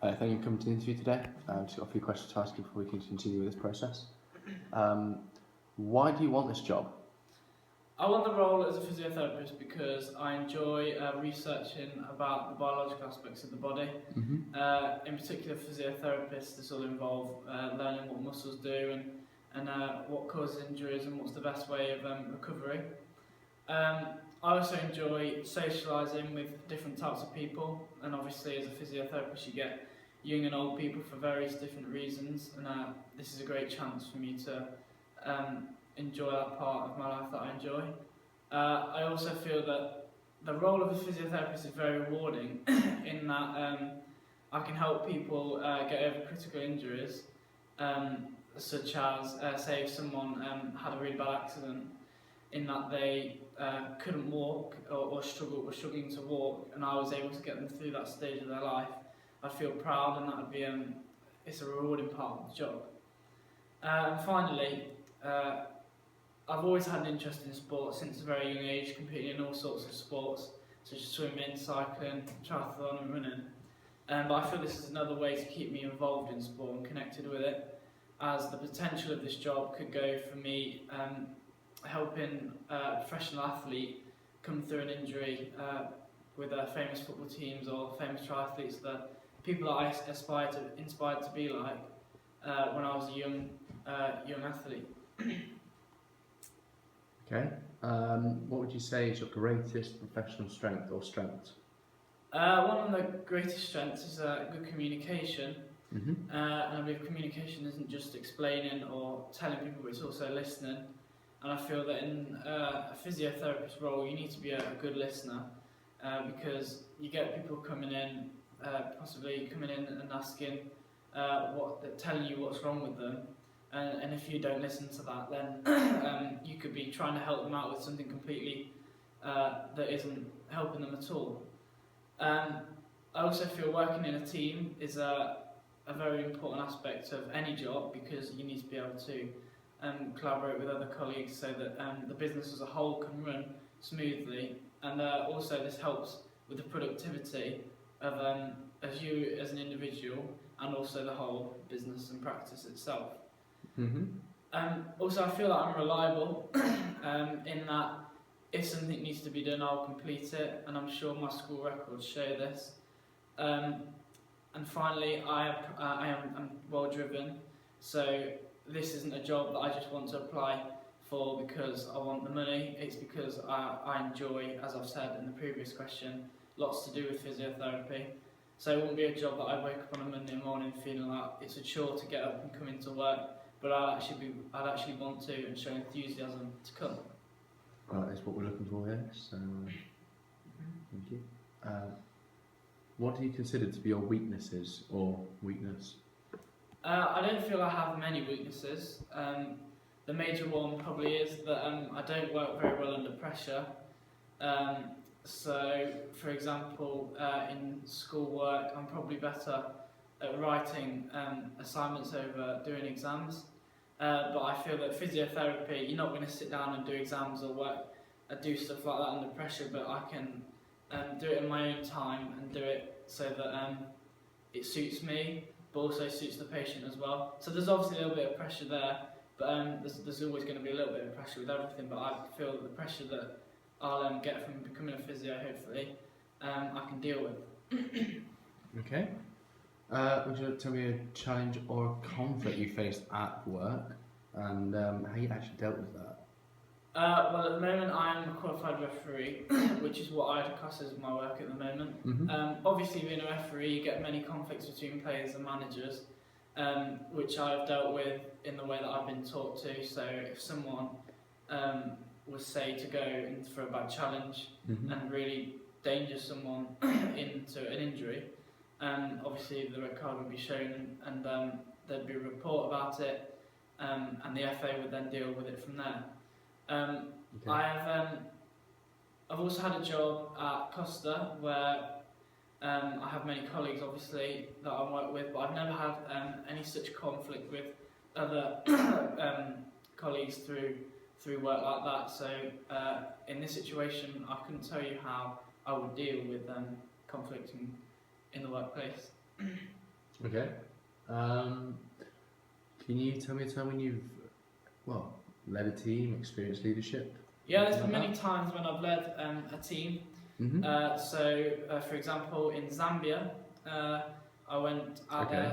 Thank you for coming to the interview today. I've just got a few questions to ask you before we can continue with this process. Why do you want this job? I want the role as a physiotherapist because I enjoy researching about the biological aspects of the body. In particular, physiotherapists, this will involve learning what muscles do and what causes injuries and what's the best way of recovery. I also enjoy socialising with different types of people, and obviously as a physiotherapist you get young and old people for various different reasons, and this is a great chance for me to enjoy that part of my life that I enjoy. I also feel that the role of a physiotherapist is very rewarding in that I can help people get over critical injuries, such as say if someone had a really bad accident in that they couldn't walk or were struggling to walk, and I was able to get them through that stage of their life. I feel proud, and that would be it's a rewarding part of the job. And finally, I've always had an interest in sport since a very young age, competing in all sorts of sports, such as swimming, cycling, triathlon and running. But I feel this is another way to keep me involved in sport and connected with it, as the potential of this job could go for me helping a professional athlete come through an injury with famous football teams or famous triathletes, the people that I inspired to be like when I was a young athlete. Okay. What would you say is your greatest professional strength or strengths? One of the greatest strengths is good communication. And I believe communication isn't just explaining or telling people, but it's also listening. And I feel that in a physiotherapist role, you need to be a good listener, because you get people coming in, possibly coming in and asking, telling you what's wrong with them. And if you don't listen to that, then you could be trying to help them out with something completely that isn't helping them at all. I also feel working in a team is a very important aspect of any job, because you need to be able to collaborate with other colleagues so that the business as a whole can run smoothly, and also this helps with the productivity of as you as an individual, and also the whole business and practice itself. Also, I feel that I'm reliable in that if something needs to be done, I'll complete it, and I'm sure my school records show this. And finally, I'm well driven, so this isn't a job that I just want to apply for because I want the money. It's because I enjoy, as I've said in the previous question, lots to do with physiotherapy. So it won't be a job that I wake up on a Monday morning feeling like it's a chore to get up and come into work, but I'd actually want to and show enthusiasm to come. Well, that's what we're looking for here, so thank you. What do you consider to be your weaknesses or weakness? I don't feel I have many weaknesses. The major one probably is that I don't work very well under pressure. So, for example, in schoolwork, I'm probably better at writing assignments over doing exams. But I feel that physiotherapy, you're not going to sit down and do exams or do stuff like that under pressure, but I can do it in my own time and do it so that it suits me, but also suits the patient as well. So there's obviously a little bit of pressure there, but there's always going to be a little bit of pressure with everything, but I feel that the pressure that I'll get from becoming a physio, hopefully, I can deal with. Okay. Would you tell me a challenge or a conflict you faced at work, and how you actually dealt with that? Well, at the moment I am a qualified referee, which is what I'd class as my work at the moment. Obviously, being a referee, you get many conflicts between players and managers, which I've dealt with in the way that I've been taught to. So if someone was, say, to go in for a bad challenge and really danger someone into an injury, obviously the red card would be shown, and there'd be a report about it, and the FA would then deal with it from there. Okay. I've also had a job at Costa where I have many colleagues, obviously, that I work with, but I've never had any such conflict with other colleagues through work like that. So in this situation, I couldn't tell you how I would deal with conflict in the workplace. Okay. Can you tell me a time when you've, led a team, experienced leadership? Yeah, there's Something been like many times when I've led a team. Mm-hmm. For example, in Zambia, I went out there